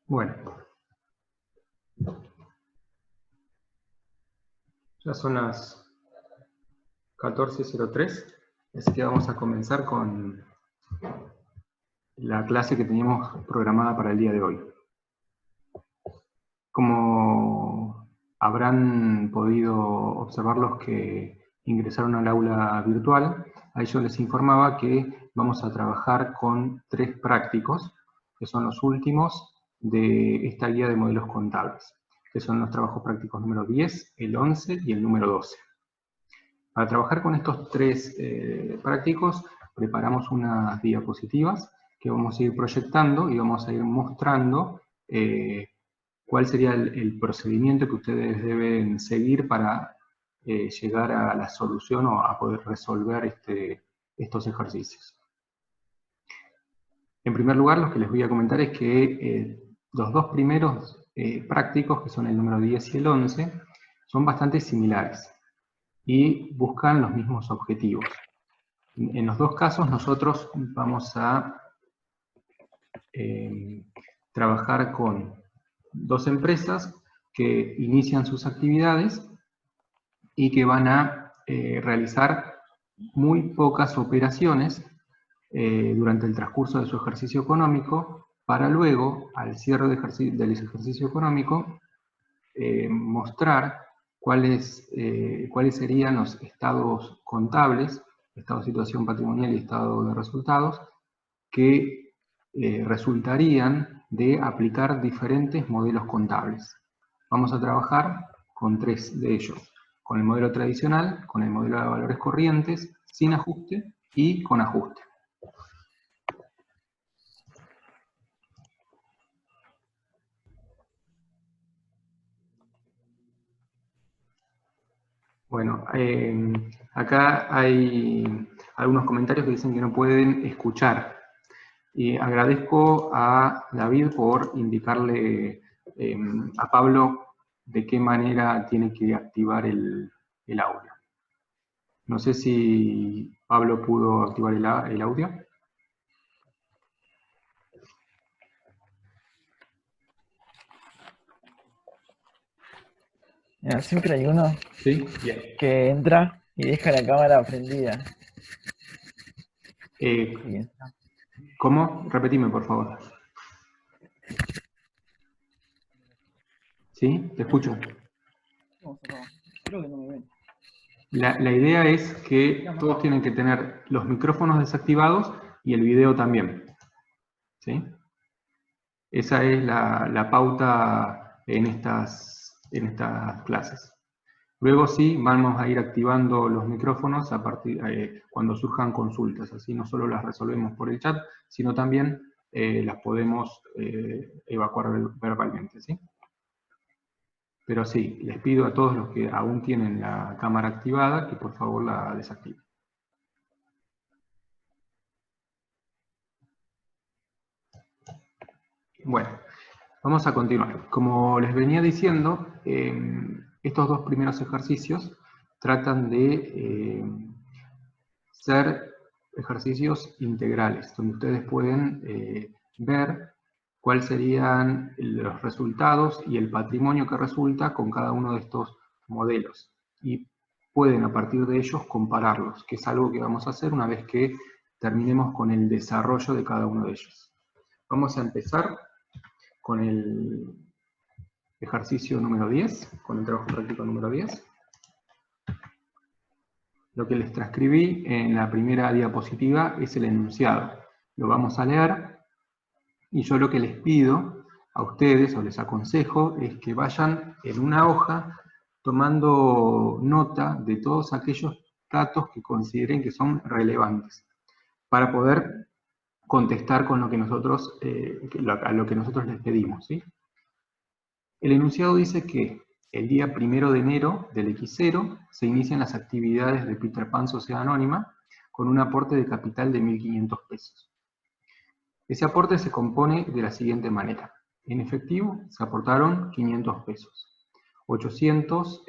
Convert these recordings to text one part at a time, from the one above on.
Bueno, ya son las 14:03, así que vamos a comenzar con la clase que teníamos programada para el día de hoy. Como habrán podido observar los que ingresaron al aula virtual, ahí yo les informaba que vamos a trabajar con 3 prácticos, que son los últimos de esta guía de modelos contables, que son los trabajos prácticos número 10, el 11 y el número 12. Para trabajar con estos 3 prácticos, preparamos unas diapositivas que vamos a ir proyectando y vamos a ir mostrando cuál sería el procedimiento que ustedes deben seguir para llegar a la solución o a poder resolver estos ejercicios. En primer lugar, lo que les voy a comentar es que los 2 primeros prácticos, que son el número 10 y el 11, son bastante similares y buscan los mismos objetivos. En los 2 casos nosotros vamos a trabajar con 2 empresas que inician sus actividades y que van a realizar muy pocas operaciones durante el transcurso de su ejercicio económico, para luego, al cierre del ejercicio económico, mostrar cuáles serían los estados contables, estado de situación patrimonial y estado de resultados, que resultarían de aplicar diferentes modelos contables. Vamos a trabajar con 3 de ellos: con el modelo tradicional, con el modelo de valores corrientes, sin ajuste y con ajuste. Bueno, acá hay algunos comentarios que dicen que no pueden escuchar. Y agradezco a David por indicarle a Pablo de qué manera tiene que activar el audio. No sé si Pablo pudo activar el audio. Mira, siempre hay uno Sí, bien. que entra y deja la cámara prendida. ¿Cómo? Repetime, por favor. ¿Sí? Te escucho. Creo que no me ven. La idea es que todos tienen que tener los micrófonos desactivados y el video también. ¿Sí? Esa es la pauta en estas clases. Luego sí, vamos a ir activando los micrófonos a partir cuando surjan consultas. Así no solo las resolvemos por el chat, sino también las podemos evacuar verbalmente, ¿sí? Pero sí, les pido a todos los que aún tienen la cámara activada que por favor la desactiven. Bueno, vamos a continuar. Como les venía diciendo, estos 2 primeros ejercicios tratan de ser ejercicios integrales, donde ustedes pueden ver cuáles serían los resultados y el patrimonio que resulta con cada uno de estos modelos. Y pueden a partir de ellos compararlos, que es algo que vamos a hacer una vez que terminemos con el desarrollo de cada uno de ellos. Vamos a empezar con el ejercicio número 10, con el trabajo práctico número 10. Lo que les transcribí en la primera diapositiva es el enunciado. Lo vamos a leer y yo lo que les pido a ustedes, o les aconsejo, es que vayan en una hoja tomando nota de todos aquellos datos que consideren que son relevantes para poder contestar con lo que nosotros, a lo que nosotros les pedimos, ¿sí? El enunciado dice que el día 1 de enero del X0 se inician las actividades de Peter Pan Sociedad Anónima con un aporte de capital de 1.500 pesos. Ese aporte se compone de la siguiente manera. En efectivo se aportaron 500 pesos. 800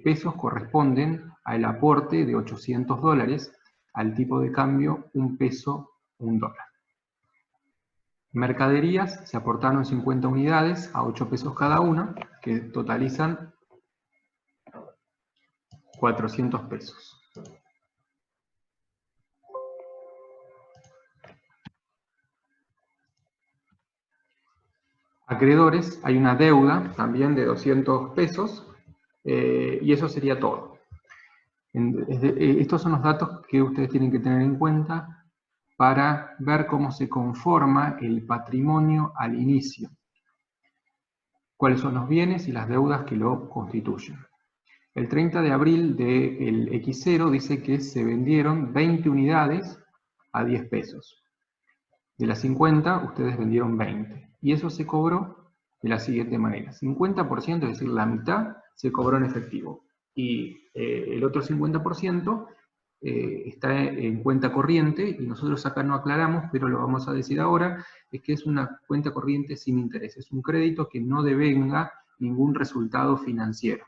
pesos corresponden al aporte de 800 dólares al tipo de cambio 1 peso, 1 dólar. Mercaderías, se aportaron 50 unidades a 8 pesos cada una, que totalizan 400 pesos. Acreedores, hay una deuda también de 200 pesos, y eso sería todo. Estos son los datos que ustedes tienen que tener en cuenta para ver cómo se conforma el patrimonio al inicio. Cuáles son los bienes y las deudas que lo constituyen. El 30 de abril del X0 dice que se vendieron 20 unidades a 10 pesos. De las 50, ustedes vendieron 20. Y eso se cobró de la siguiente manera. 50%, es decir, la mitad, se cobró en efectivo. Y el otro 50% está en cuenta corriente, y nosotros acá no aclaramos, pero lo vamos a decir ahora, es que es una cuenta corriente sin interés. Es un crédito que no devenga ningún resultado financiero.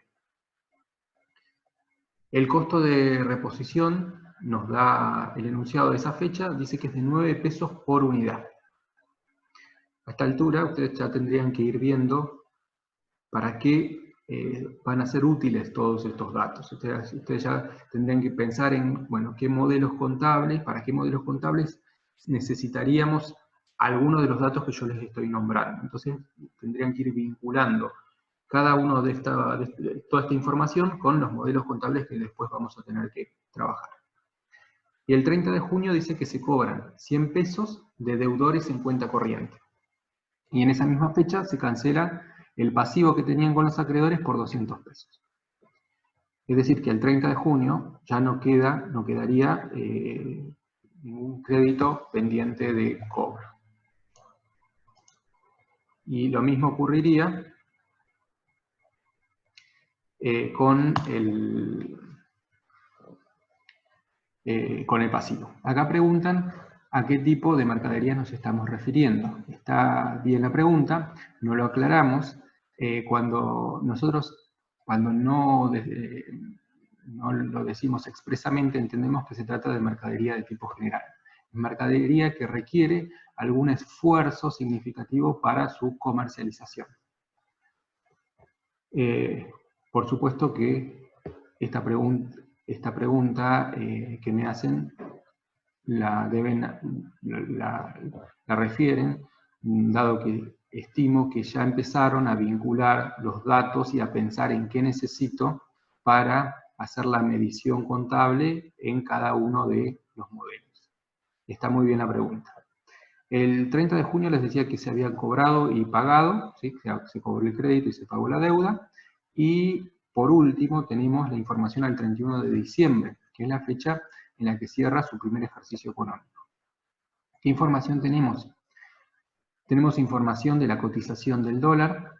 El costo de reposición nos da el enunciado de esa fecha, dice que es de 9 pesos por unidad. A esta altura ustedes ya tendrían que ir viendo para qué van a ser útiles todos estos datos. Ustedes ya tendrían que pensar en, bueno, qué modelos contables, para qué modelos contables necesitaríamos algunos de los datos que yo les estoy nombrando. Entonces tendrían que ir vinculando cada uno de toda esta información con los modelos contables que después vamos a tener que trabajar. Y el 30 de junio dice que se cobran 100 pesos de deudores en cuenta corriente. Y en esa misma fecha se cancela el pasivo que tenían con los acreedores por 200 pesos. Es decir, que el 30 de junio ya no quedaría ningún crédito pendiente de cobro. Y lo mismo ocurriría con el pasivo. Acá preguntan a qué tipo de mercadería nos estamos refiriendo. Está bien la pregunta, no lo aclaramos. Cuando no lo decimos expresamente, entendemos que se trata de mercadería de tipo general. Mercadería que requiere algún esfuerzo significativo para su comercialización. Por supuesto que esta pregunta que me hacen la refieren, dado que estimo que ya empezaron a vincular los datos y a pensar en qué necesito para hacer la medición contable en cada uno de los modelos. Está muy bien la pregunta. El 30 de junio les decía que se había cobrado y pagado, ¿sí? Se cobró el crédito y se pagó la deuda. Y por último tenemos la información al 31 de diciembre, que es la fecha en la que cierra su primer ejercicio económico. ¿Qué información tenemos? Tenemos información de la cotización del dólar,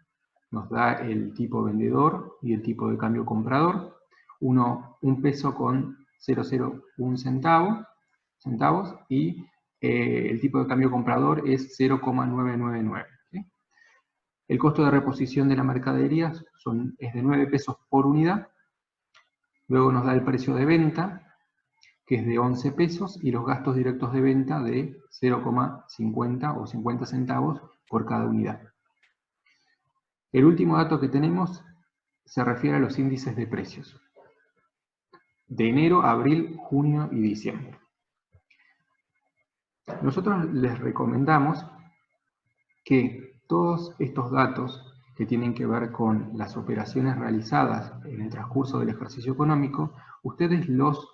nos da el tipo vendedor y el tipo de cambio comprador, un peso con 0,01 centavos y el tipo de cambio comprador es 0,999. ¿Sí? El costo de reposición de la mercadería es de 9 pesos por unidad, luego nos da el precio de venta, que es de 11 pesos, y los gastos directos de venta de 0,50 o 50 centavos por cada unidad. El último dato que tenemos se refiere a los índices de precios, de enero, abril, junio y diciembre. Nosotros les recomendamos que todos estos datos que tienen que ver con las operaciones realizadas en el transcurso del ejercicio económico, ustedes los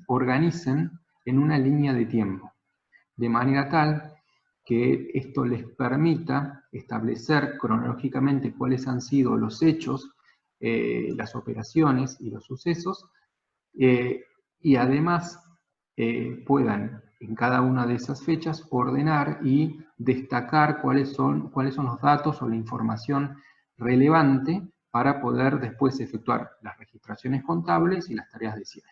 organicen en una línea de tiempo, de manera tal que esto les permita establecer cronológicamente cuáles han sido los hechos, las operaciones y los sucesos, y además puedan en cada una de esas fechas ordenar y destacar cuáles son los datos o la información relevante para poder después efectuar las registraciones contables y las tareas de cierre.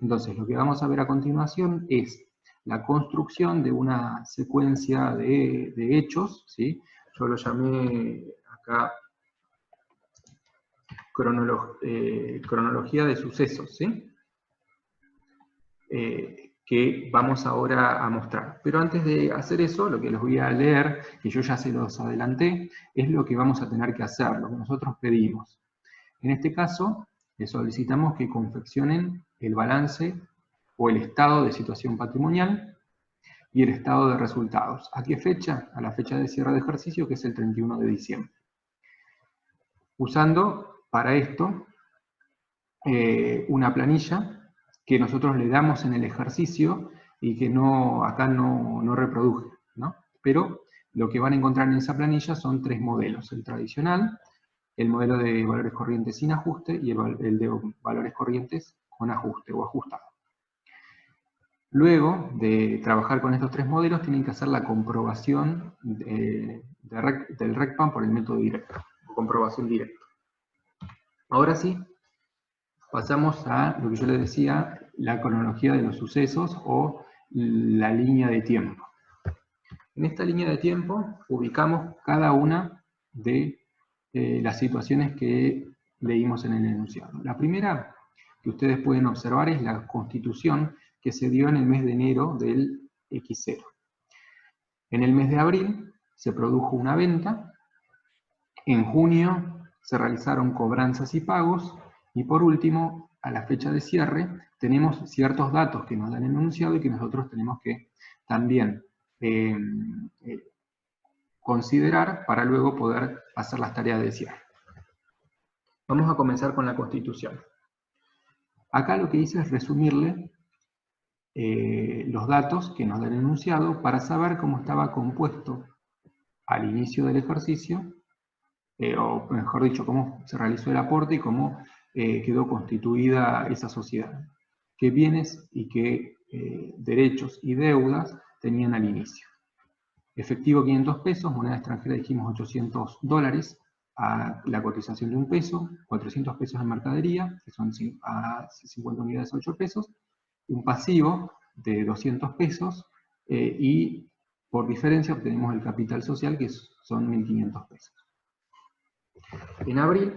Entonces, lo que vamos a ver a continuación es la construcción de una secuencia de hechos, ¿sí? Yo lo llamé acá cronología de sucesos, ¿sí? que vamos ahora a mostrar. Pero antes de hacer eso, lo que les voy a leer, que yo ya se los adelanté, es lo que vamos a tener que hacer, lo que nosotros pedimos. En este caso, les solicitamos que confeccionen el balance o el estado de situación patrimonial y el estado de resultados. ¿A qué fecha? A la fecha de cierre de ejercicio, que es el 31 de diciembre. Usando para esto una planilla que nosotros le damos en el ejercicio y que acá no reproduje, ¿no? Pero lo que van a encontrar en esa planilla son 3 modelos: el tradicional, el modelo de valores corrientes sin ajuste y el de valores corrientes con ajuste o ajustado. Luego de trabajar con estos 3 modelos, tienen que hacer la comprobación del RECPAM por el método directo, o comprobación directa. Ahora sí, pasamos a lo que yo les decía, la cronología de los sucesos o la línea de tiempo. En esta línea de tiempo ubicamos cada una de las situaciones que leímos en el enunciado. La primera que ustedes pueden observar es la constitución que se dio en el mes de enero del X0. En el mes de abril se produjo una venta, en junio se realizaron cobranzas y pagos, y por último, a la fecha de cierre, tenemos ciertos datos que nos dan el enunciado y que nosotros tenemos que también considerar para luego poder hacer las tareas de cierre. Vamos a comenzar con la constitución. Acá lo que hice es resumirle los datos que nos da el enunciado para saber cómo estaba compuesto al inicio del ejercicio, o mejor dicho, cómo se realizó el aporte y cómo quedó constituida esa sociedad, qué bienes y qué derechos y deudas tenían al inicio. Efectivo 500 pesos, moneda extranjera dijimos $800, a la cotización de un peso, 400 pesos en mercadería, que son a 50 unidades 8 pesos, un pasivo de 200 pesos, y por diferencia obtenemos el capital social, que son 1.500 pesos. En abril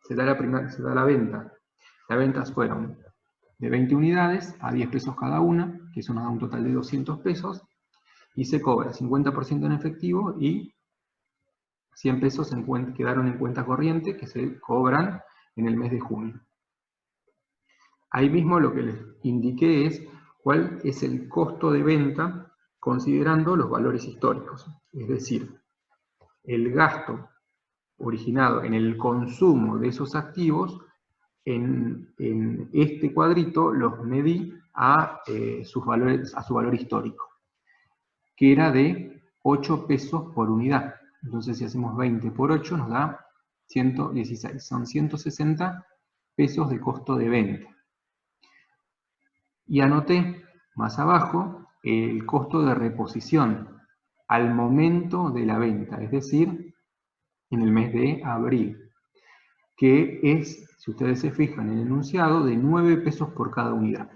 se da la venta. Las ventas fueron de 20 unidades a 10 pesos cada una, que eso nos da un total de 200 pesos, y se cobra 50% en efectivo y 100 pesos quedaron en cuenta corriente, que se cobran en el mes de junio. Ahí mismo lo que les indiqué es cuál es el costo de venta considerando los valores históricos, es decir, el gasto originado en el consumo de esos activos, en este cuadrito los medí a su valor histórico, que era de 8 pesos por unidad. Entonces si hacemos 20 por 8 nos da 116, son 160 pesos de costo de venta. Y anoté más abajo el costo de reposición al momento de la venta, es decir, en el mes de abril, que es, si ustedes se fijan en el enunciado, de 9 pesos por cada unidad.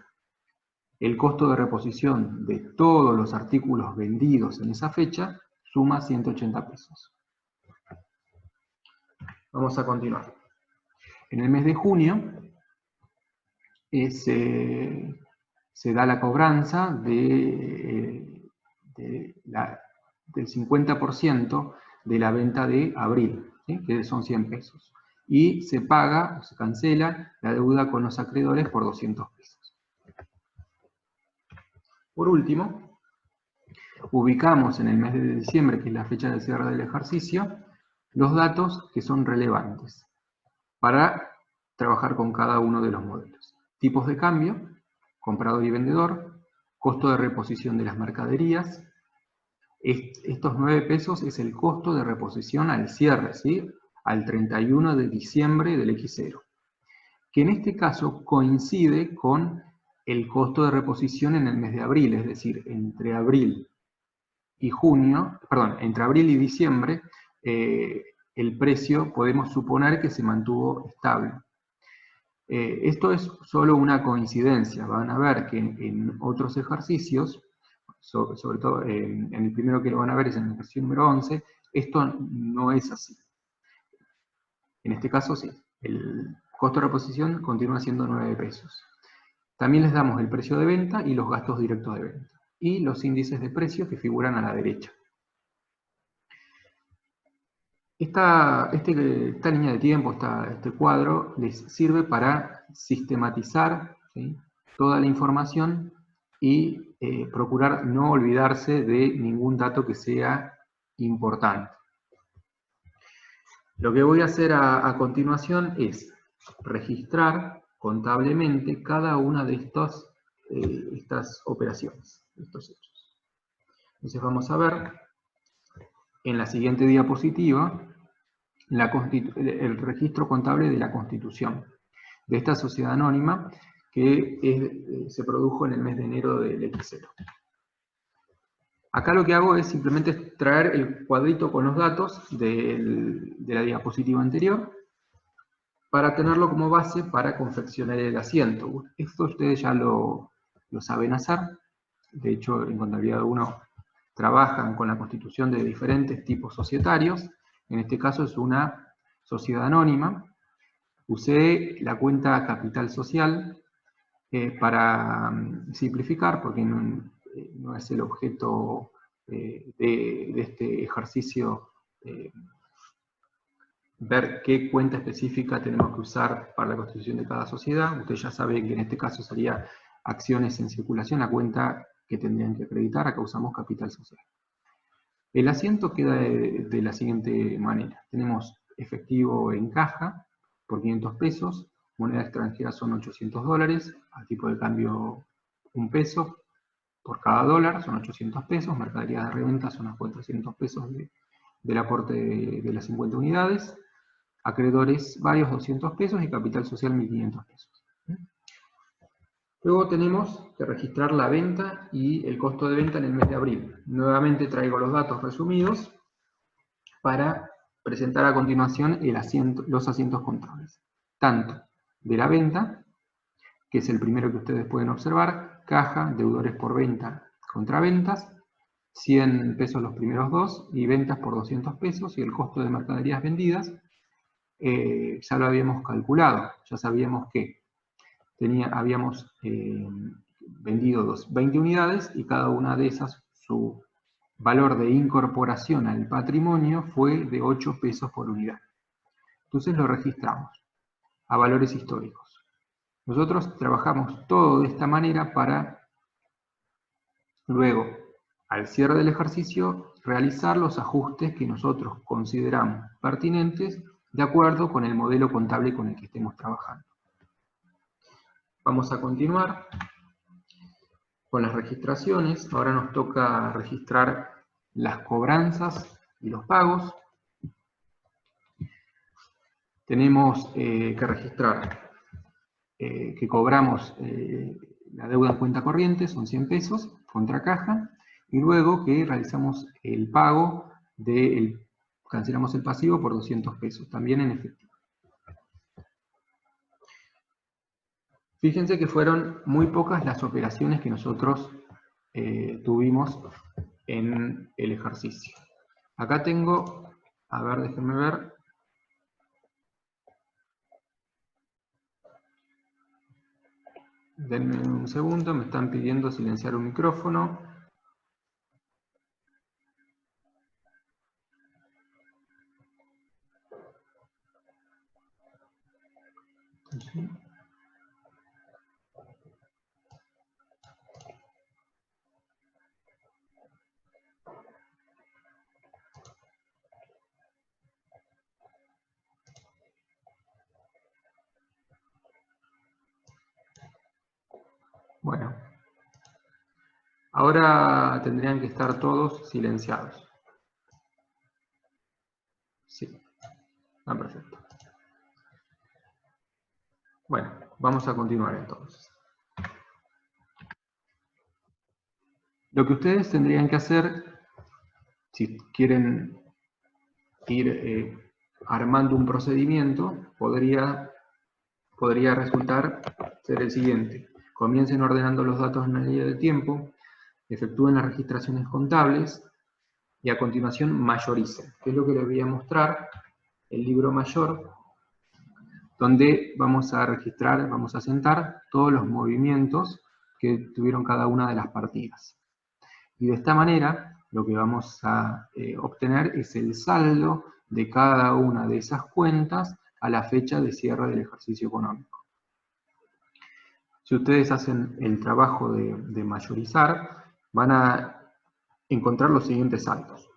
El costo de reposición de todos los artículos vendidos en esa fecha suma 180 pesos. Vamos a continuar. En el mes de junio se da la cobranza del 50% de la venta de abril, ¿sí? Que son 100 pesos. Y se paga, o se cancela, la deuda con los acreedores por 200 pesos. Por último, ubicamos en el mes de diciembre, que es la fecha de cierre del ejercicio, los datos que son relevantes para trabajar con cada uno de los modelos. Tipos de cambio, comprador y vendedor, costo de reposición de las mercaderías. Estos 9 pesos es el costo de reposición al cierre, ¿sí? Al 31 de diciembre del X0, que en este caso coincide con el costo de reposición en el mes de abril, es decir, entre abril y diciembre, el precio podemos suponer que se mantuvo estable. Esto es solo una coincidencia. Van a ver que en otros ejercicios, sobre todo en el primero que lo van a ver es en el ejercicio número 11, esto no es así. En este caso sí, el costo de reposición continúa siendo 9 pesos. También les damos el precio de venta y los gastos directos de venta. Y los índices de precio que figuran a la derecha. Esta línea de tiempo, este cuadro, les sirve para sistematizar, ¿sí?, toda la información y procurar no olvidarse de ningún dato que sea importante. Lo que voy a hacer a continuación es registrar contablemente cada una de estas operaciones, estos hechos. Entonces vamos a ver en la siguiente diapositiva el registro contable de la constitución de esta sociedad anónima que se produjo en el mes de enero del X0. Acá lo que hago es simplemente traer el cuadrito con los datos de la diapositiva anterior para tenerlo como base para confeccionar el asiento. Esto ustedes ya lo saben hacer. De hecho, en Contabilidad 1 trabajan con la constitución de diferentes tipos societarios. En este caso es una sociedad anónima. Usé la cuenta capital social para simplificar, porque no es el objeto de este ejercicio ver qué cuenta específica tenemos que usar para la constitución de cada sociedad. Usted ya sabe que en este caso sería acciones en circulación, la cuenta que tendrían que acreditar. Acá usamos capital social. El asiento queda de la siguiente manera. Tenemos efectivo en caja por 500 pesos, moneda extranjera son 800 dólares, a tipo de cambio 1 peso por cada dólar, son 800 pesos, mercadería de reventa son los 400 pesos del aporte de las 50 unidades, acreedores varios 200 pesos y capital social 1.500 pesos. Luego tenemos que registrar la venta y el costo de venta en el mes de abril. Nuevamente traigo los datos resumidos para presentar a continuación los asientos contables. Tanto de la venta, que es el primero que ustedes pueden observar, caja, deudores por venta, contraventas, 100 pesos los primeros dos, y ventas por 200 pesos, y el costo de mercaderías vendidas, ya lo habíamos calculado, ya sabíamos que habíamos vendido 20 unidades, y cada una de esas, su valor de incorporación al patrimonio fue de 8 pesos por unidad. Entonces lo registramos a valores históricos. Nosotros trabajamos todo de esta manera para luego, al cierre del ejercicio, realizar los ajustes que nosotros consideramos pertinentes de acuerdo con el modelo contable con el que estemos trabajando. Vamos a continuar con las registraciones. Ahora nos toca registrar las cobranzas y los pagos. Tenemos que registrar que cobramos la deuda en cuenta corriente, son 100 pesos, contra caja, y luego que realizamos el pago cancelamos el pasivo por 200 pesos, también en efectivo. Fíjense que fueron muy pocas las operaciones que nosotros tuvimos en el ejercicio. Acá tengo, a ver, déjenme ver. Denme un segundo, me están pidiendo silenciar un micrófono. Sí. Bueno, ahora tendrían que estar todos silenciados. Sí, perfecto. Bueno, vamos a continuar entonces. Lo que ustedes tendrían que hacer, si quieren ir armando un procedimiento, podría resultar ser el siguiente. Comiencen ordenando los datos en la línea de tiempo, efectúen las registraciones contables y a continuación mayoricen, que es lo que les voy a mostrar. El libro mayor donde vamos a registrar, vamos a sentar todos los movimientos que tuvieron cada una de las partidas. Y de esta manera, lo que vamos a obtener es el saldo de cada una de esas cuentas a la fecha de cierre del ejercicio económico. Si ustedes hacen el trabajo de mayorizar, van a encontrar los siguientes saldos.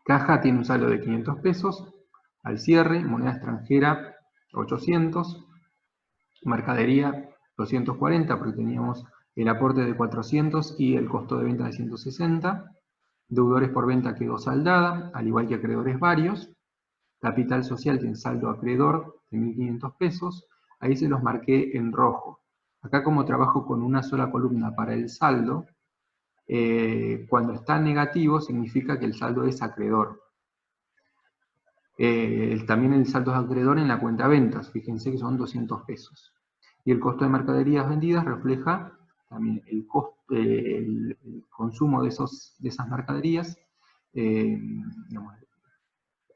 Caja tiene un saldo de 500 pesos, al cierre, moneda extranjera 800, mercadería 240, porque teníamos el aporte de 400 y el costo de venta de 160, deudores por venta quedó saldada, al igual que acreedores varios, capital social tiene saldo acreedor de 1.500 pesos, ahí se los marqué en rojo. Acá como trabajo con una sola columna para el saldo, cuando está negativo significa que el saldo es acreedor. También el saldo es acreedor en la cuenta ventas, fíjense que son 200 pesos. Y el costo de mercaderías vendidas refleja también el consumo de esas mercaderías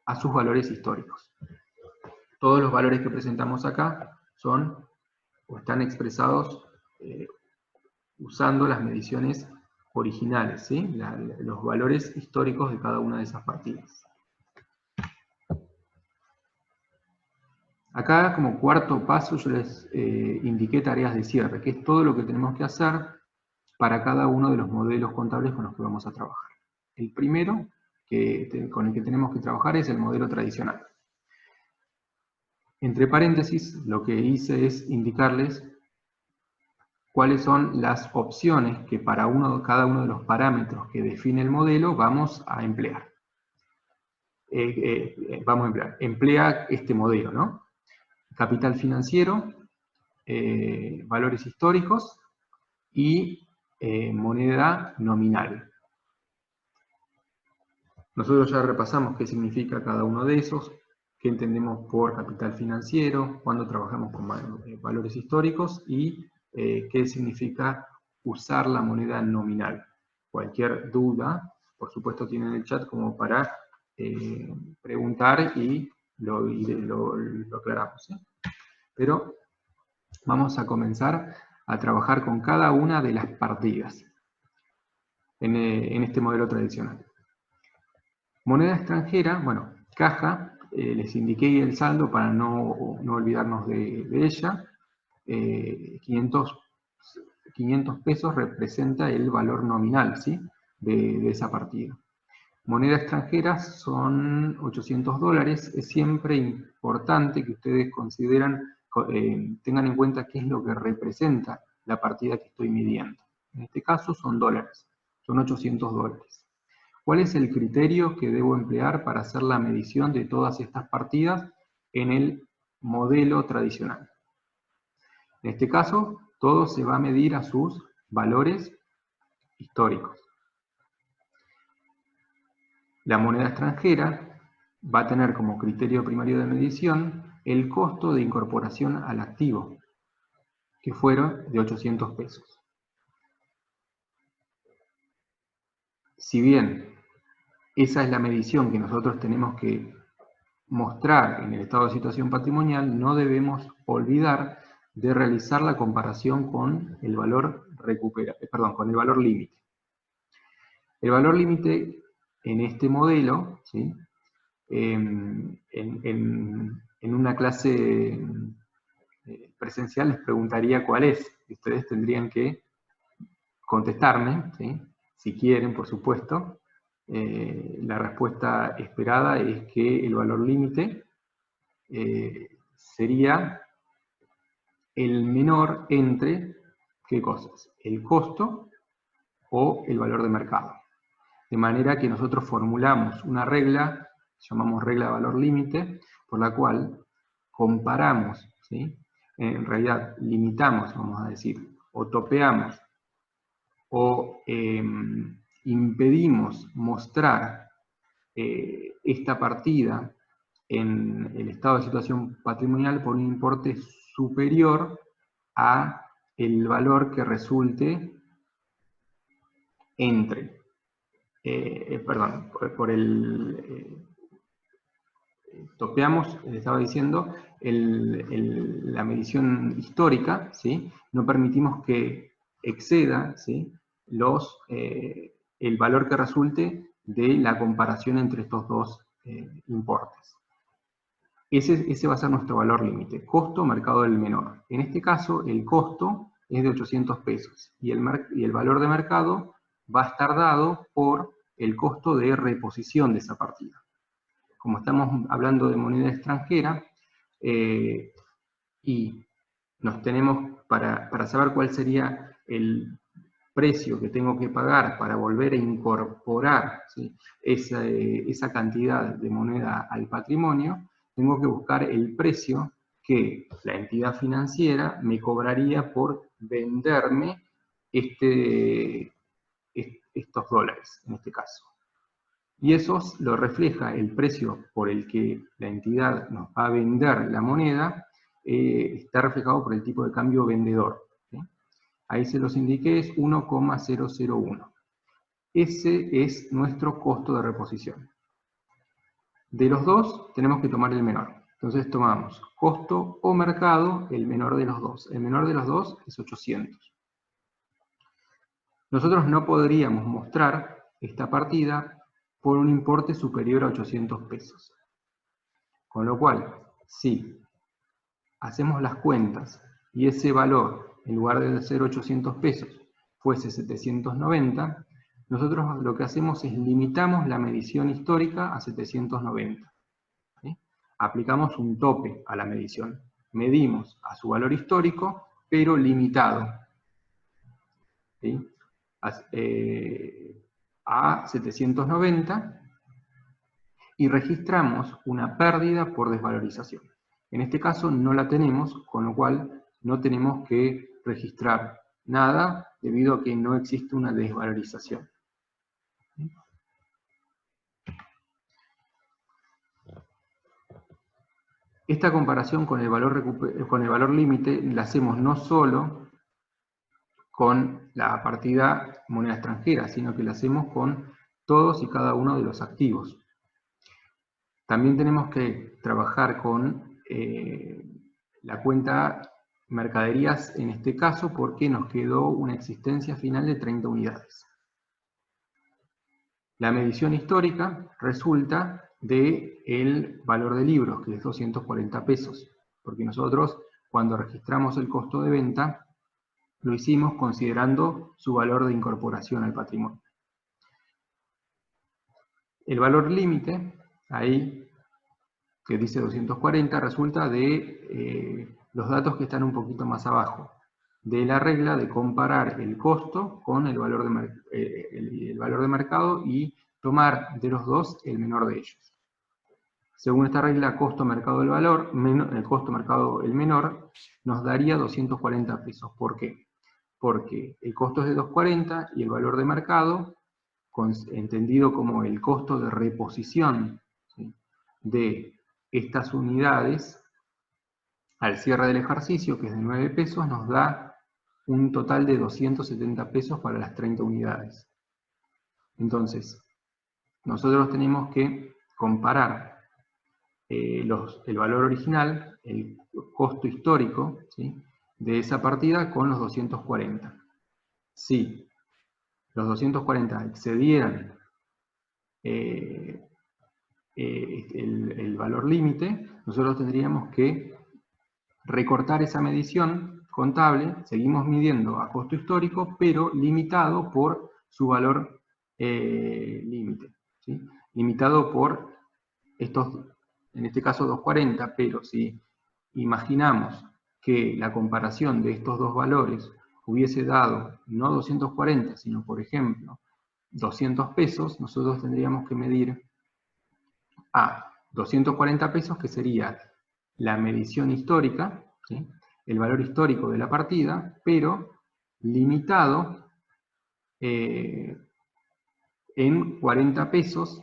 a sus valores históricos. Todos los valores que presentamos acá son o están expresados usando las mediciones originales, ¿sí? Los valores históricos de cada una de esas partidas. Acá, como cuarto paso, yo les indiqué tareas de cierre, que es todo lo que tenemos que hacer para cada uno de los modelos contables con los que vamos a trabajar. El primero con el que tenemos que trabajar es el modelo tradicional. Entre paréntesis, lo que hice es indicarles cuáles son las opciones que para cada uno de los parámetros que define el modelo vamos a emplear. Emplea este modelo, ¿no? Capital financiero, valores históricos y moneda nominal. Nosotros ya repasamos qué significa cada uno de esos, qué entendemos por capital financiero, cuándo trabajamos con valores históricos y qué significa usar la moneda nominal. Cualquier duda, por supuesto, tienen el chat como para preguntar y lo aclaramos, ¿sí? Pero vamos a comenzar a trabajar con cada una de las partidas en este modelo tradicional. Moneda extranjera, bueno, caja, les indiqué el saldo para no olvidarnos de ella. 500 pesos representa el valor nominal, ¿sí? de esa partida. Moneda extranjera son 800 dólares. Es siempre importante que ustedes tengan en cuenta qué es lo que representa la partida que estoy midiendo. En este caso son dólares, son 800 dólares. ¿Cuál es el criterio que debo emplear para hacer la medición de todas estas partidas en el modelo tradicional? En este caso, todo se va a medir a sus valores históricos. La moneda extranjera va a tener como criterio primario de medición el costo de incorporación al activo, que fueron de 800 pesos. Si bien esa es la medición que nosotros tenemos que mostrar en el estado de situación patrimonial, no debemos olvidar de realizar la comparación con el valor con el valor límite. El valor límite en este modelo, ¿sí? En una clase presencial les preguntaría cuál es, y ustedes tendrían que contestarme, ¿sí? Si quieren, por supuesto. La respuesta esperada es que el valor límite sería el menor entre, ¿qué cosas? El costo o el valor de mercado. De manera que nosotros formulamos una regla, llamamos regla de valor límite, por la cual comparamos, ¿sí? En realidad limitamos, vamos a decir, o topeamos, o impedimos mostrar esta partida en el estado de situación patrimonial por un importe superior a el valor que resulte entre, topeamos, les estaba diciendo, la medición histórica, ¿sí? No permitimos que exceda, ¿sí? El valor que resulte de la comparación entre estos dos importes. Ese va a ser nuestro valor límite, costo mercado del menor. En este caso, el costo es de 800 pesos y el valor de mercado va a estar dado por el costo de reposición de esa partida. Como estamos hablando de moneda extranjera, y nos tenemos, para saber cuál sería el precio que tengo que pagar para volver a incorporar, ¿sí?, esa cantidad de moneda al patrimonio, tengo que buscar el precio que la entidad financiera me cobraría por venderme estos dólares, en este caso. Y eso lo refleja el precio por el que la entidad nos va a vender la moneda, está reflejado por el tipo de cambio vendedor, ¿sí? Ahí se los indiqué, es 1,001. Ese es nuestro costo de reposición. De los dos tenemos que tomar el menor. Entonces tomamos costo o mercado, el menor de los dos. El menor de los dos es 800. Nosotros no podríamos mostrar esta partida por un importe superior a 800 pesos. Con lo cual, si hacemos las cuentas y ese valor, en lugar de ser 800 pesos, fuese 790, nosotros lo que hacemos es limitamos la medición histórica a 790. ¿Sí? Aplicamos un tope a la medición. Medimos a su valor histórico, pero limitado, ¿sí?, a 790, y registramos una pérdida por desvalorización. En este caso no la tenemos, con lo cual no tenemos que registrar nada debido a que no existe una desvalorización. Esta comparación con el valor límite la hacemos no solo con la partida moneda extranjera, sino que la hacemos con todos y cada uno de los activos. También tenemos que trabajar con la cuenta mercaderías en este caso porque nos quedó una existencia final de 30 unidades. La medición histórica resulta del valor de libros, que es 240 pesos, porque nosotros cuando registramos el costo de venta lo hicimos considerando su valor de incorporación al patrimonio. El valor límite, ahí que dice 240, resulta de los datos que están un poquito más abajo, de la regla de comparar el costo con el valor de mercado y tomar de los dos el menor de ellos. Según esta regla, costo mercado del valor, el costo mercado el menor, nos daría 240 pesos. ¿Por qué? Porque el costo es de 240 y el valor de mercado, entendido como el costo de reposición, ¿sí?, de estas unidades al cierre del ejercicio, que es de 9 pesos, nos da un total de 270 pesos para las 30 unidades. Entonces, nosotros tenemos que comparar el valor original, el costo histórico, ¿sí?, de esa partida con los 240. Si los 240 excedieran el valor límite, nosotros tendríamos que recortar esa medición contable, seguimos midiendo a costo histórico, pero limitado por su valor límite, ¿sí?, limitado por estos, en este caso 240, pero si imaginamos que la comparación de estos dos valores hubiese dado no 240, sino por ejemplo 200 pesos, nosotros tendríamos que medir a 240 pesos, que sería la medición histórica, ¿sí?, el valor histórico de la partida, pero limitado en 40 pesos,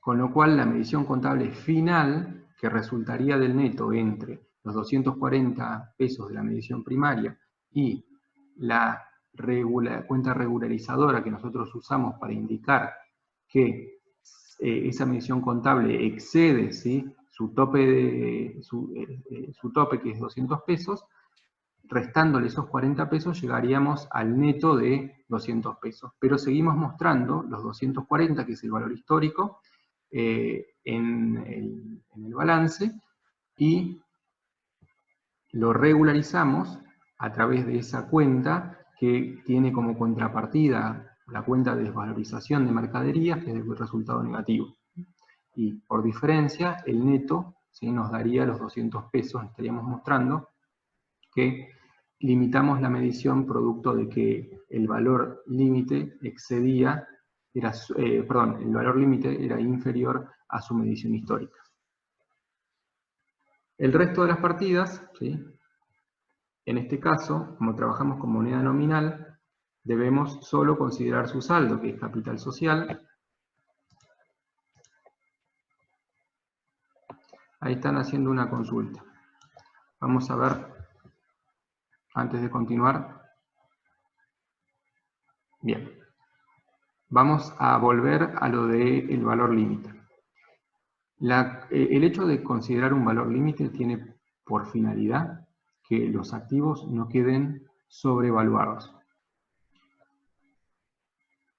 con lo cual la medición contable final, que resultaría del neto entre los 240 pesos de la medición primaria y la cuenta regularizadora que nosotros usamos para indicar que esa medición contable excede, ¿sí?, su tope, su tope que es 200 pesos, restándole esos 40 pesos llegaríamos al neto de 200 pesos. Pero seguimos mostrando los 240, que es el valor histórico, en el balance, y lo regularizamos a través de esa cuenta que tiene como contrapartida la cuenta de desvalorización de mercaderías, que es el resultado negativo. Y por diferencia, el neto, ¿sí?, nos daría los 200 pesos. Estaríamos mostrando que limitamos la medición producto de que el valor límite excedía, el valor límite era inferior a su medición histórica. El resto de las partidas, ¿sí?, en este caso, como trabajamos con moneda nominal, debemos solo considerar su saldo, que es capital social. Ahí están haciendo una consulta. Vamos a ver, antes de continuar. Bien. Vamos a volver a lo del valor límite. El hecho de considerar un valor límite tiene por finalidad que los activos no queden sobrevaluados.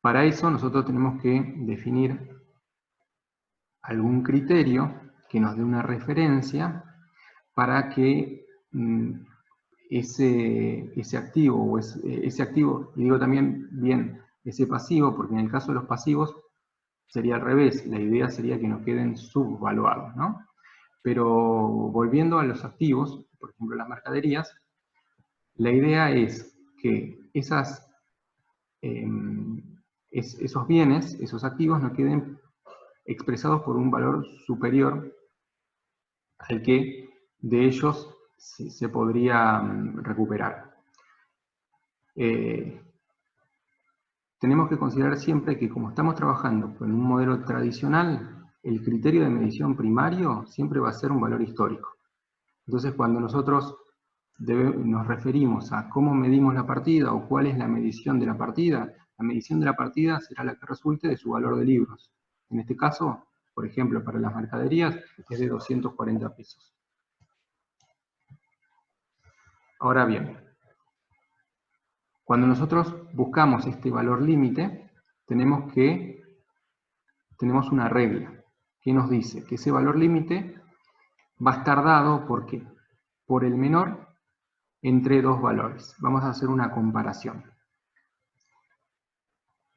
Para eso nosotros tenemos que definir algún criterio que nos dé una referencia para que ese activo, o ese activo, y digo también bien ese pasivo, porque en el caso de los pasivos sería al revés, la idea sería que no queden subvaluados, ¿no? Pero volviendo a los activos, por ejemplo las mercaderías, la idea es que esos bienes, esos activos, no queden expresados por un valor superior al que de ellos se podría recuperar. Tenemos que considerar siempre que, como estamos trabajando con un modelo tradicional, el criterio de medición primario siempre va a ser un valor histórico. Entonces, cuando nosotros nos referimos a cómo medimos la partida o cuál es la medición de la partida será la que resulte de su valor de libros. En este caso, por ejemplo, para las mercaderías, es de 240 pesos. Ahora bien, cuando nosotros buscamos este valor límite, tenemos una regla que nos dice que ese valor límite va a estar dado ¿por qué? Por el menor entre dos valores. Vamos a hacer una comparación.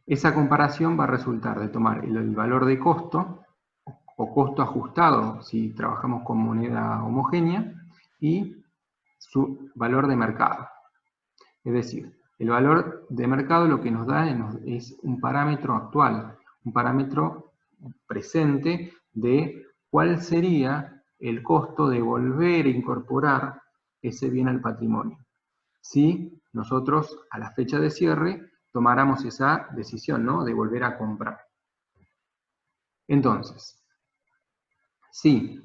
Esa comparación va a resultar de tomar el valor de costo, o costo ajustado si trabajamos con moneda homogénea, y su valor de mercado. Es decir, el valor de mercado lo que nos da es un parámetro actual, un parámetro presente de cuál sería el costo de volver a incorporar ese bien al patrimonio. Si nosotros a la fecha de cierre tomáramos esa decisión, ¿no?, de volver a comprar. Entonces, si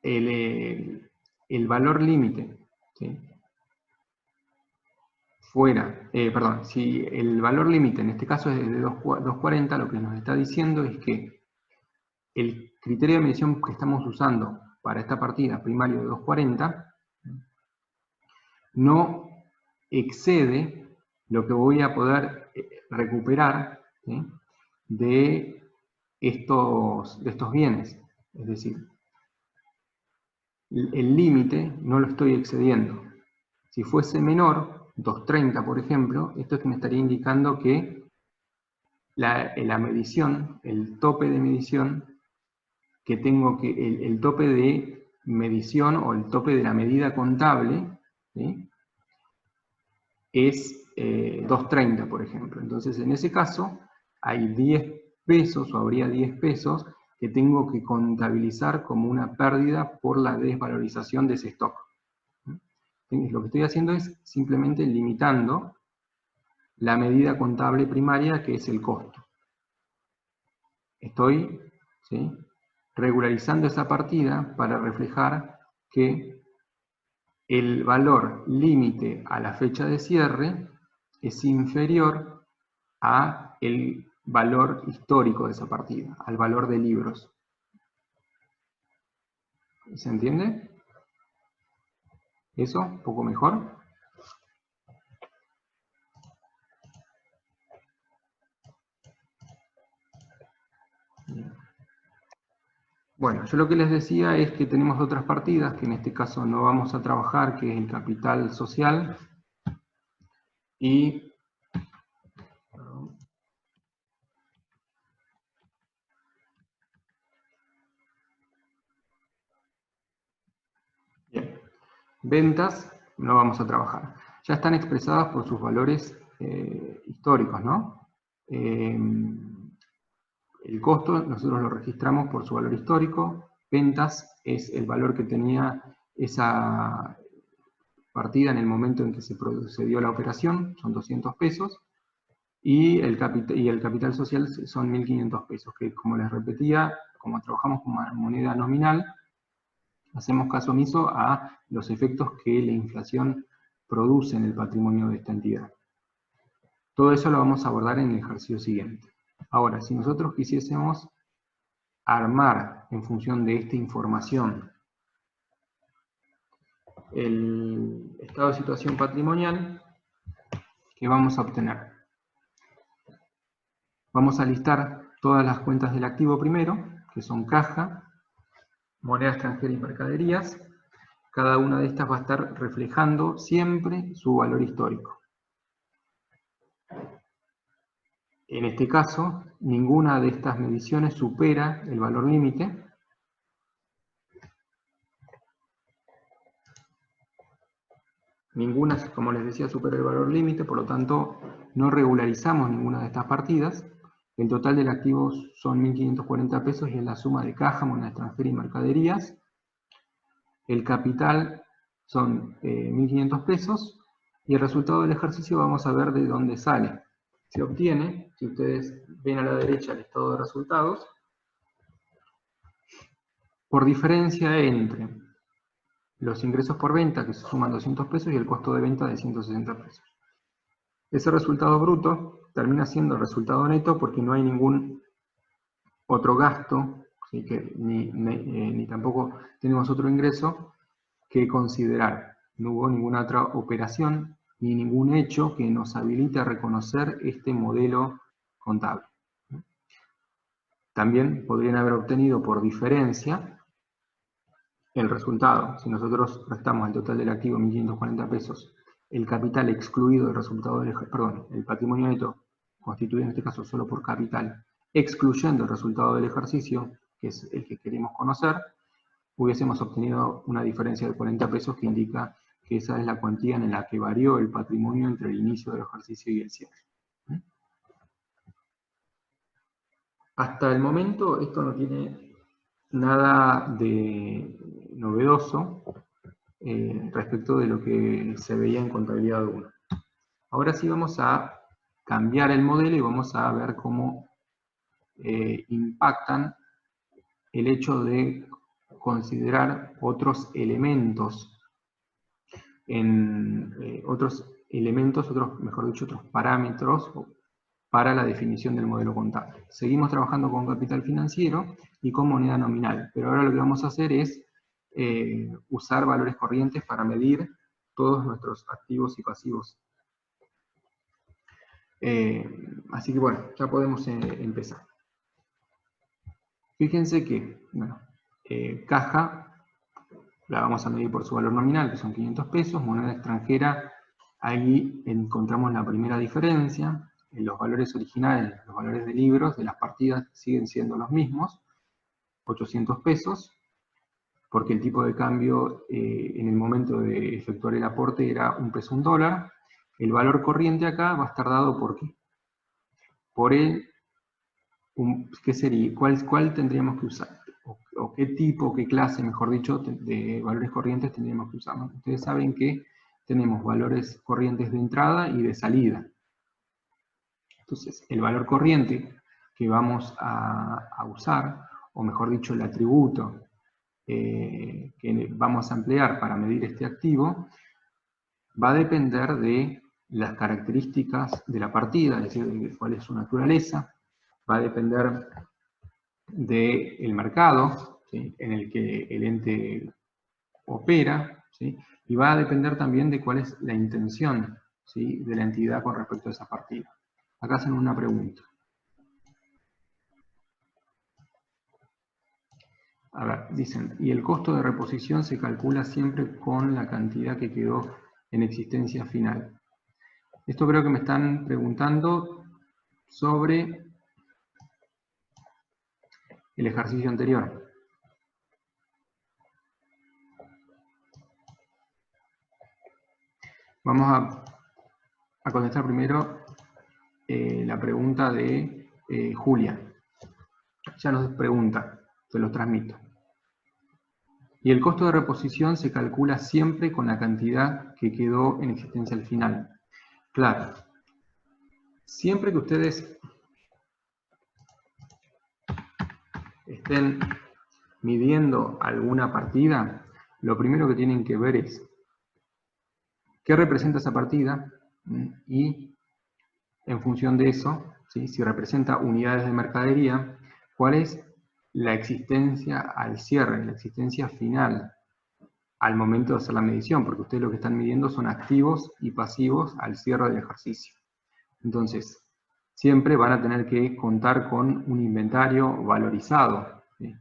el valor límite, ¿sí?, si el valor límite en este caso es de 240, lo que nos está diciendo es que el criterio de medición que estamos usando para esta partida primario de 240 no excede lo que voy a poder recuperar, ¿sí?, de estos bienes. Es decir, el límite no lo estoy excediendo. Si fuese menor, 230 por ejemplo, esto es que me estaría indicando que la medición, el tope de medición que tengo que, el tope de medición o el tope de la medida contable, ¿sí?, es 230, por ejemplo. Entonces, en ese caso, hay 10 pesos o habría 10 pesos que tengo que contabilizar como una pérdida por la desvalorización de ese stock. Lo que estoy haciendo es simplemente limitando la medida contable primaria, que es el costo. Estoy, ¿sí?, regularizando esa partida para reflejar que el valor límite a la fecha de cierre es inferior a el valor histórico de esa partida, al valor de libros. ¿Se entiende? ¿Eso? ¿Un poco mejor? Bueno, yo lo que les decía es que tenemos otras partidas, que en este caso no vamos a trabajar, que es el capital social y bien, ventas no vamos a trabajar. Ya están expresadas por sus valores históricos, ¿no? El costo nosotros lo registramos por su valor histórico. Ventas es el valor que tenía esa partida en el momento en que se dio la operación, son 200 pesos. Y el capital social son 1.500 pesos, que como les repetía, como trabajamos con moneda nominal, hacemos caso omiso a los efectos que la inflación produce en el patrimonio de esta entidad. Todo eso lo vamos a abordar en el ejercicio siguiente. Ahora, si nosotros quisiésemos armar en función de esta información el estado de situación patrimonial, ¿qué vamos a obtener? Vamos a listar todas las cuentas del activo primero, que son caja, moneda extranjera y mercaderías. Cada una de estas va a estar reflejando siempre su valor histórico. En este caso, ninguna de estas mediciones supera el valor límite. Ninguna, como les decía, supera el valor límite, por lo tanto, no regularizamos ninguna de estas partidas. El total del activo son 1.540 pesos y es la suma de caja, moneda extranjera y mercaderías. El capital son 1.500 pesos y el resultado del ejercicio vamos a ver de dónde sale. Se obtiene, si ustedes ven a la derecha el estado de resultados, por diferencia entre los ingresos por venta, que se suman 200 pesos, y el costo de venta de 160 pesos. Ese resultado bruto termina siendo el resultado neto porque no hay ningún otro gasto, ¿sí? ni tampoco tenemos otro ingreso que considerar. No hubo ninguna otra operación ni ningún hecho que nos habilite a reconocer este modelo contable. También podrían haber obtenido por diferencia el resultado. Si nosotros restamos el total del activo 1.540 pesos, el capital excluido del resultado del el patrimonio neto constituido en este caso solo por capital, excluyendo el resultado del ejercicio, que es el que queremos conocer, hubiésemos obtenido una diferencia de 40 pesos que indica que esa es la cuantía en la que varió el patrimonio entre el inicio del ejercicio y el cierre. Hasta el momento esto no tiene nada de novedoso respecto de lo que se veía en contabilidad 1. Ahora sí vamos a cambiar el modelo y vamos a ver cómo impactan el hecho de considerar otros elementos, mejor dicho, otros parámetros para la definición del modelo contable. Seguimos trabajando con capital financiero y con moneda nominal, pero ahora lo que vamos a hacer es usar valores corrientes para medir todos nuestros activos y pasivos. Así que bueno, ya podemos empezar. Fíjense que, bueno, caja la vamos a medir por su valor nominal, que son 500 pesos, moneda extranjera, ahí encontramos la primera diferencia. Los valores originales, los valores de libros de las partidas siguen siendo los mismos, 800 pesos, porque el tipo de cambio en el momento de efectuar el aporte era un peso, un dólar. El valor corriente acá va a estar dado por ¿qué? Por el, ¿qué sería? ¿Cuál tendríamos que usar? O qué tipo, qué clase, mejor dicho, de valores corrientes tendríamos que usar. Ustedes saben que tenemos valores corrientes de entrada y de salida. Entonces, el valor corriente que vamos a usar, o mejor dicho, el atributo que vamos a emplear para medir este activo, va a depender de las características de la partida, es decir, de cuál es su naturaleza, va a depender del mercado, ¿sí?, en el que el ente opera, ¿sí?, y va a depender también de cuál es la intención, ¿sí?, de la entidad con respecto a esa partida. Acá hacen una pregunta. A ver, dicen, y el costo de reposición se calcula siempre con la cantidad que quedó en existencia final. Esto creo que me están preguntando sobre el ejercicio anterior. Vamos a contestar primero la pregunta de Julia. Ya nos pregunta, se los transmito. Y el costo de reposición se calcula siempre con la cantidad que quedó en existencia al final. Claro, siempre que ustedes estén midiendo alguna partida, lo primero que tienen que ver es qué representa esa partida y en función de eso, ¿sí?, si representa unidades de mercadería, cuál es la existencia al cierre, la existencia final al momento de hacer la medición, porque ustedes lo que están midiendo son activos y pasivos al cierre del ejercicio. Entonces, siempre van a tener que contar con un inventario valorizado, ¿sí?,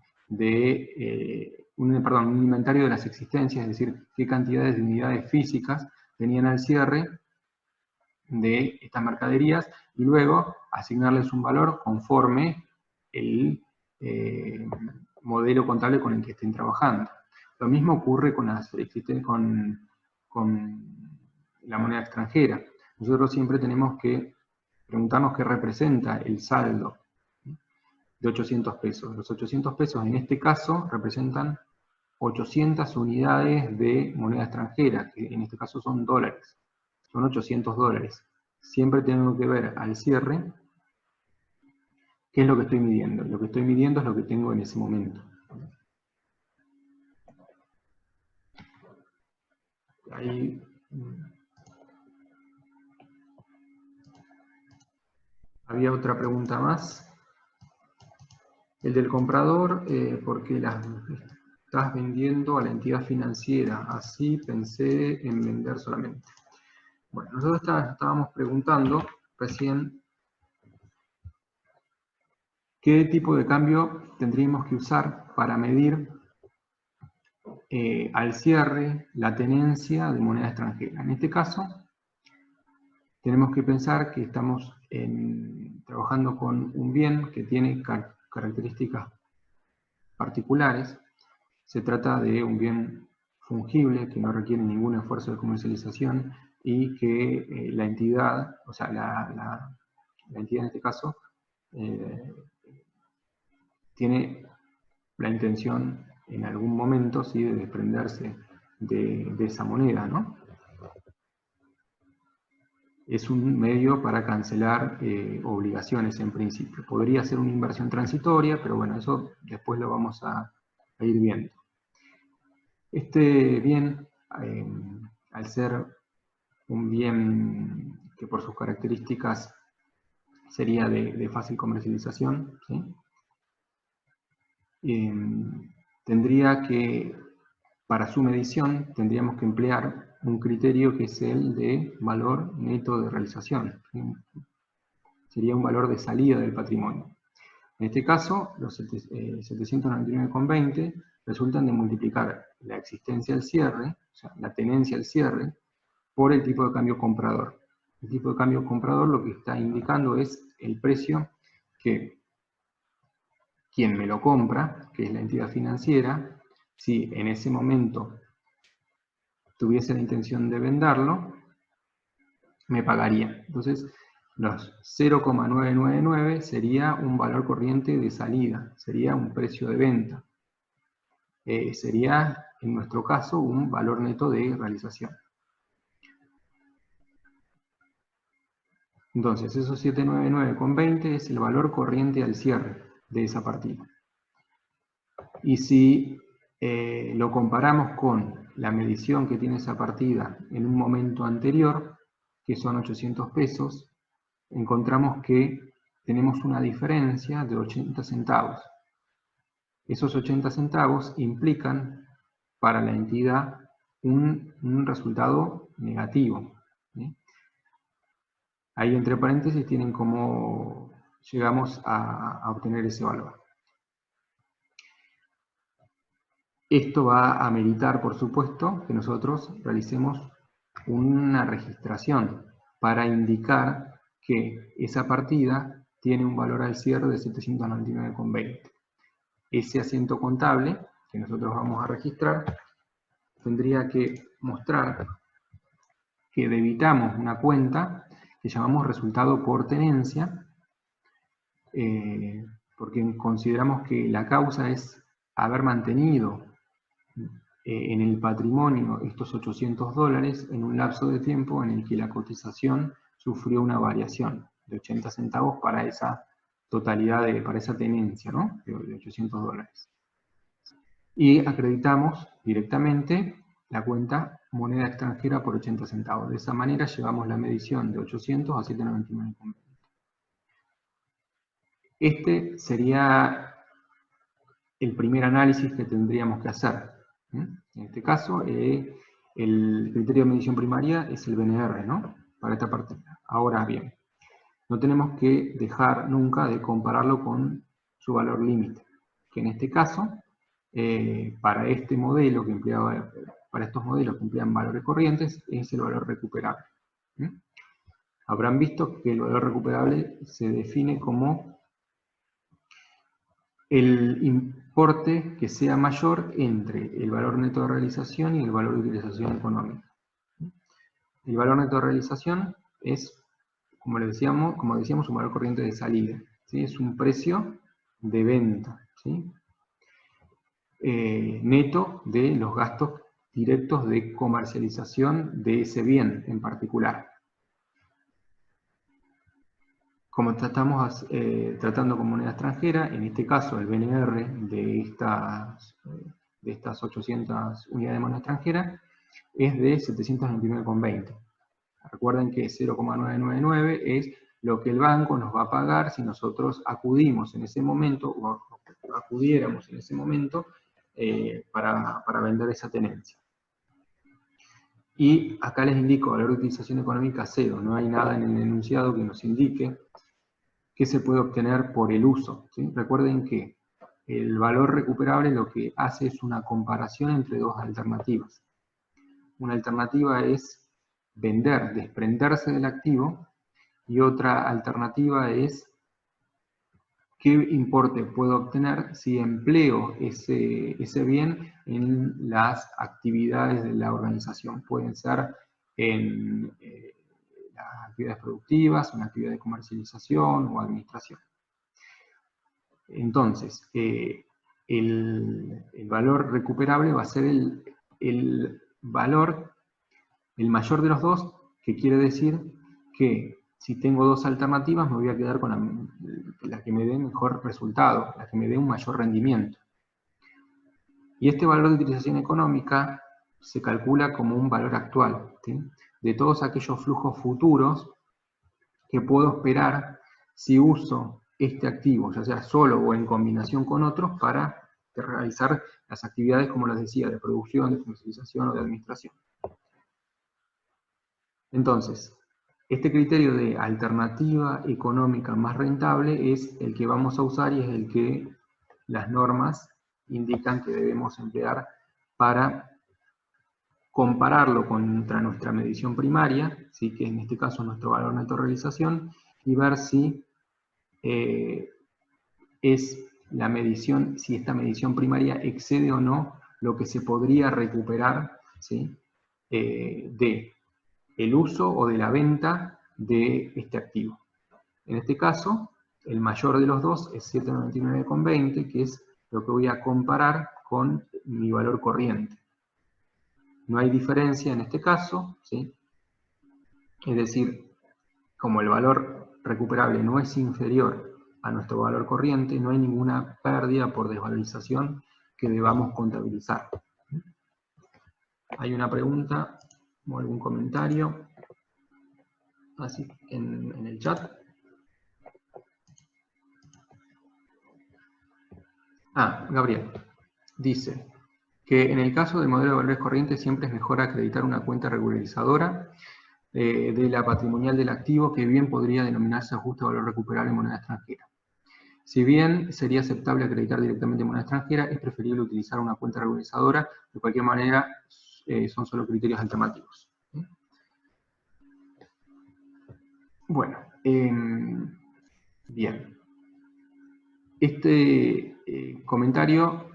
un inventario de las existencias, es decir, qué cantidades de unidades físicas tenían al cierre de estas mercaderías, y luego asignarles un valor conforme el modelo contable con el que estén trabajando. Lo mismo ocurre con la moneda extranjera. Nosotros siempre tenemos que preguntarnos qué representa el saldo de 800 pesos. Los 800 pesos en este caso representan 800 unidades de moneda extranjera, que en este caso son dólares. Son 800 dólares. Siempre tengo que ver al cierre qué es lo que estoy midiendo. Lo que estoy midiendo es lo que tengo en ese momento. Ahí había otra pregunta más. El del comprador, porque las estás vendiendo a la entidad financiera. Así pensé en vender solamente. Bueno, nosotros estábamos preguntando recién qué tipo de cambio tendríamos que usar para medir al cierre la tenencia de moneda extranjera. En este caso, tenemos que pensar que estamos trabajando con un bien que tiene características particulares. Se trata de un bien fungible que no requiere ningún esfuerzo de comercialización y que la entidad, o sea, la entidad en este caso, tiene la intención en algún momento, ¿sí?, de desprenderse de esa moneda, ¿no? Es un medio para cancelar obligaciones en principio. Podría ser una inversión transitoria, pero bueno, eso después lo vamos a ir viendo. Este bien, al ser un bien que por sus características sería de fácil comercialización, ¿sí?, tendría que, para su medición, tendríamos que emplear un criterio que es el de valor neto de realización. Sería un valor de salida del patrimonio. En este caso, los 799,20 resultan de multiplicar la existencia al cierre, o sea, la tenencia al cierre, por el tipo de cambio comprador. El tipo de cambio comprador lo que está indicando es el precio que quien me lo compra, que es la entidad financiera, si en ese momento tuviese la intención de venderlo, me pagaría. Entonces, los 0,999 sería un valor corriente de salida, sería un precio de venta. Sería, en nuestro caso, un valor neto de realización. Entonces, esos 799,20 es el valor corriente al cierre de esa partida. Y si lo comparamos con la medición que tiene esa partida en un momento anterior, que son 800 pesos, encontramos que tenemos una diferencia de 80 centavos. Esos 80 centavos implican para la entidad un resultado negativo, ¿sí? Ahí entre paréntesis tienen cómo llegamos a obtener ese valor. Esto va a ameritar, por supuesto, que nosotros realicemos una registración para indicar que esa partida tiene un valor al cierre de 799,20. Ese asiento contable que nosotros vamos a registrar tendría que mostrar que debitamos una cuenta que llamamos resultado por tenencia, porque consideramos que la causa es haber mantenido en el patrimonio estos $800 en un lapso de tiempo en el que la cotización sufrió una variación de 80 centavos para esa totalidad, para esa tenencia, ¿no? de $800. Y acreditamos directamente la cuenta moneda extranjera por 80 centavos. De esa manera llevamos la medición de 800 a 799,20. Este sería el primer análisis que tendríamos que hacer. En este caso, el criterio de medición primaria es el BNR, ¿no? Para esta partida. Ahora bien, no tenemos que dejar nunca de compararlo con su valor límite, que en este caso, para este modelo que empleaba, para estos modelos que emplean valores corrientes, es el valor recuperable. Habrán visto que el valor recuperable se define como el importe que sea mayor entre el valor neto de realización y el valor de utilización económica. El valor neto de realización es, como decíamos, un valor corriente de salida, ¿sí? Es un precio de venta, ¿sí? Neto de los gastos directos de comercialización de ese bien en particular. Como estamos tratando con moneda extranjera, en este caso el BNR de estas 800 unidades de moneda extranjera es de 729,20. Recuerden que 0,999 es lo que el banco nos va a pagar si nosotros acudimos en ese momento o acudiéramos en ese momento para vender esa tenencia. Y acá les indico valor de utilización económica 0, no hay nada en el enunciado que nos indique qué se puede obtener por el uso, ¿sí? Recuerden que el valor recuperable lo que hace es una comparación entre dos alternativas. Una alternativa es vender, desprenderse del activo, y otra alternativa es qué importe puedo obtener si empleo ese bien en las actividades de la organización. Pueden ser en las actividades productivas, una actividad de comercialización o administración. Entonces, el valor recuperable va a ser el valor, el mayor de los dos, que quiere decir que si tengo dos alternativas me voy a quedar con la que me dé mejor resultado, la que me dé un mayor rendimiento. Y este valor de utilización económica se calcula como un valor actual, ¿sí? De todos aquellos flujos futuros que puedo esperar si uso este activo, ya sea solo o en combinación con otros, para realizar las actividades, como les decía, de producción, de comercialización o de administración. Entonces, este criterio de alternativa económica más rentable es el que vamos a usar y es el que las normas indican que debemos emplear para compararlo contra nuestra medición primaria, ¿sí? Que en este caso es nuestro valor neto de realización, y ver si es la medición, si esta medición primaria excede o no lo que se podría recuperar, ¿sí? De el uso o de la venta de este activo. En este caso, el mayor de los dos es 799,20, que es lo que voy a comparar con mi valor corriente. No hay diferencia en este caso, ¿sí? Es decir, como el valor recuperable no es inferior a nuestro valor corriente, no hay ninguna pérdida por desvalorización que debamos contabilizar. ¿Hay una pregunta o algún comentario así en el chat? Gabriel dice que en el caso del modelo de valores corrientes siempre es mejor acreditar una cuenta regularizadora de la patrimonial del activo, que bien podría denominarse ajuste de valor recuperable en moneda extranjera. Si bien sería aceptable acreditar directamente en moneda extranjera, es preferible utilizar una cuenta regularizadora. De cualquier manera, son solo criterios alternativos. Bueno, bien. Este comentario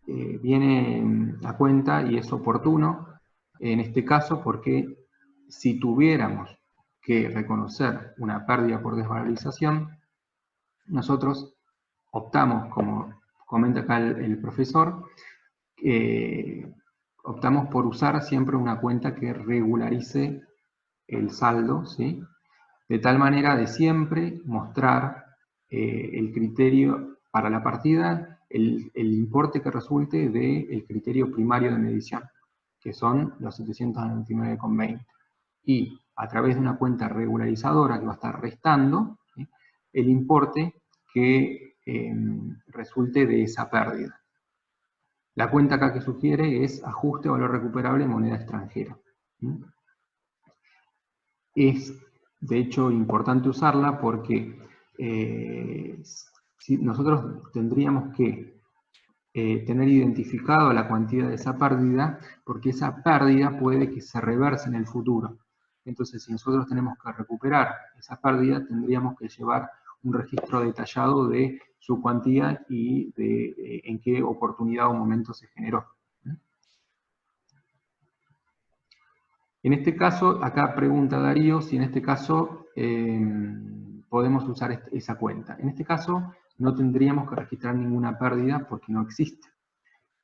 viene a cuenta y es oportuno en este caso porque si tuviéramos que reconocer una pérdida por desvalorización, nosotros optamos, como comenta acá el profesor, optamos por usar siempre una cuenta que regularice el saldo, ¿sí? De tal manera de siempre mostrar el criterio para la partida, el importe que resulte del criterio primario de medición, que son los 799,20. Y a través de una cuenta regularizadora que va a estar restando, ¿sí?, el importe que resulte de esa pérdida. La cuenta acá que sugiere es ajuste valor recuperable en moneda extranjera. Es, de hecho, importante usarla porque si nosotros tendríamos que tener identificado la cuantía de esa pérdida, porque esa pérdida puede que se reverse en el futuro. Entonces, si nosotros tenemos que recuperar esa pérdida, tendríamos que llevar un registro detallado de su cuantía y de en qué oportunidad o momento se generó. En este caso, acá pregunta Darío si en este caso podemos usar esa cuenta. En este caso no tendríamos que registrar ninguna pérdida porque no existe.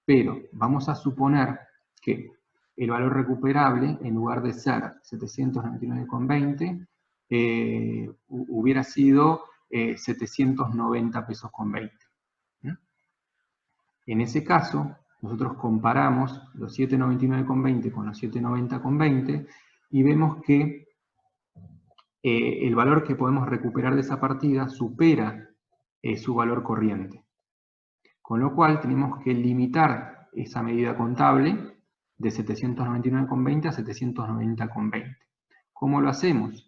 Pero vamos a suponer que el valor recuperable, en lugar de ser 799,20, hubiera sido 790 pesos con 20. En ese caso, nosotros comparamos los 799,20 con los 790,20 y vemos que el valor que podemos recuperar de esa partida supera su valor corriente. Con lo cual tenemos que limitar esa medida contable de 799,20 a 790,20. ¿Cómo lo hacemos?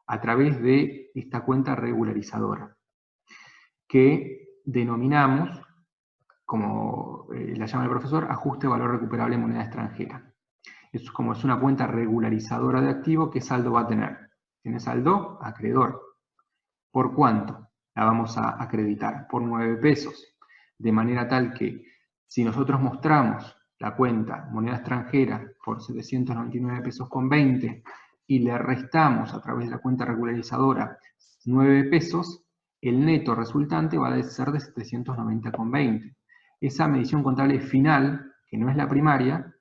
A través de esta cuenta regularizadora, que denominamos, como la llama el profesor, ajuste de valor recuperable en moneda extranjera. Como es una cuenta regularizadora de activo, ¿qué saldo va a tener? Tiene saldo acreedor. ¿Por cuánto la vamos a acreditar? Por 9 pesos. De manera tal que si nosotros mostramos la cuenta moneda extranjera por 799 pesos con 20 y le restamos a través de la cuenta regularizadora 9 pesos, el neto resultante va a ser de 790,20. Esa medición contable final, que no es la primaria,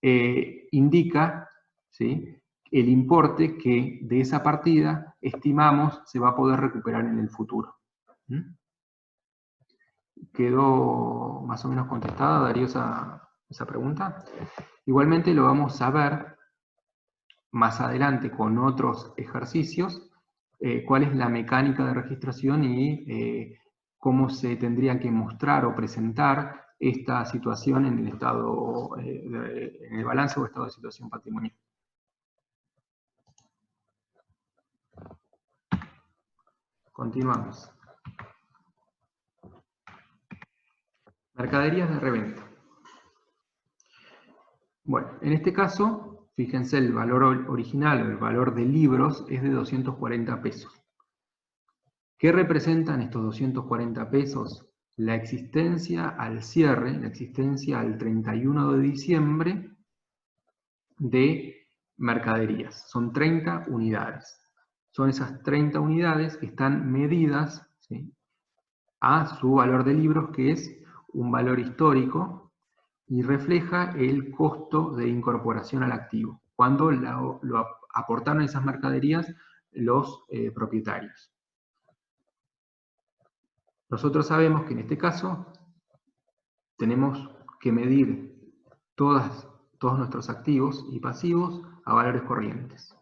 indica, ¿sí?, el importe que de esa partida estimamos se va a poder recuperar en el futuro. ¿Quedó más o menos contestada, Darío, esa pregunta? Igualmente lo vamos a ver más adelante con otros ejercicios, cuál es la mecánica de registración y cómo se tendría que mostrar o presentar esta situación en el estado, en el balance o estado de situación patrimonial. Continuamos. Mercaderías de reventa. Bueno, en este caso, fíjense, el valor original o el valor de libros es de 240 pesos. ¿Qué representan estos 240 pesos? La existencia al cierre, la existencia al 31 de diciembre de mercaderías. Son 30 unidades. Son esas 30 unidades que están medidas, ¿sí?, a su valor de libros, que es un valor histórico y refleja el costo de incorporación al activo, cuando lo aportaron esas mercaderías los propietarios. Nosotros sabemos que en este caso tenemos que medir todos nuestros activos y pasivos a valores corrientes.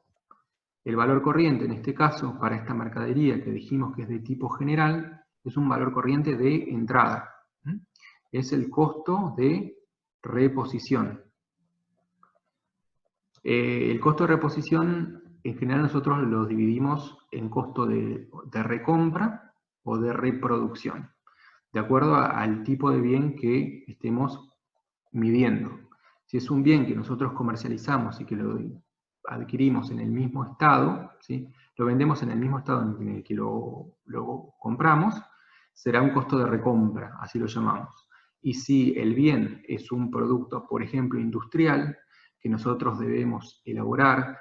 El valor corriente, en este caso, para esta mercadería que dijimos que es de tipo general, es un valor corriente de entrada. es el costo de reposición. El costo de reposición, en general nosotros lo dividimos en costo de recompra o de reproducción, de acuerdo al tipo de bien que estemos midiendo. Si es un bien que nosotros comercializamos y que lo adquirimos en el mismo estado, ¿sí? Lo vendemos en el mismo estado en el que lo compramos, será un costo de recompra, así lo llamamos. Y si el bien es un producto, por ejemplo, industrial, que nosotros debemos elaborar,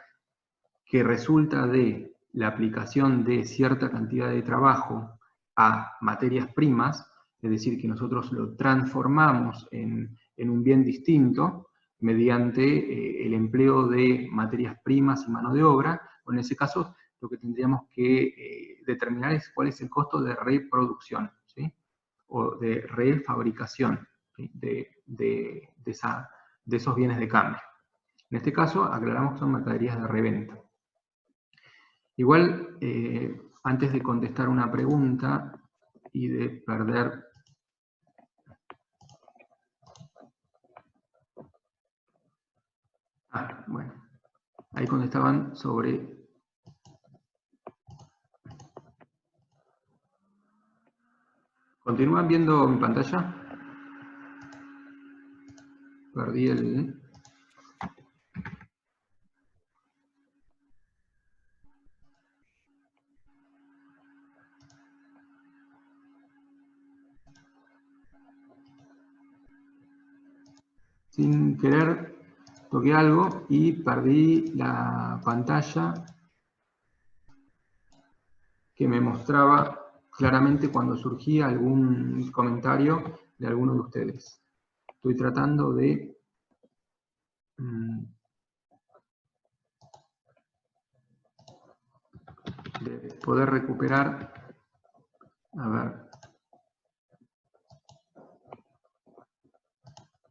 que resulta de la aplicación de cierta cantidad de trabajo a materias primas, es decir, que nosotros lo transformamos en un bien distinto mediante el empleo de materias primas y mano de obra, o en ese caso lo que tendríamos que determinar es cuál es el costo de reproducción, ¿sí? O de refabricación, ¿sí? de esos bienes de cambio. En este caso, aclaramos que son mercaderías de reventa. Igual, antes de contestar una pregunta y de perder... bueno, ahí contestaban sobre... ¿Continúan viendo mi pantalla? Perdí el... Sin querer toqué algo y perdí la pantalla que me mostraba claramente cuando surgía algún comentario de alguno de ustedes. Estoy tratando de poder recuperar. A ver.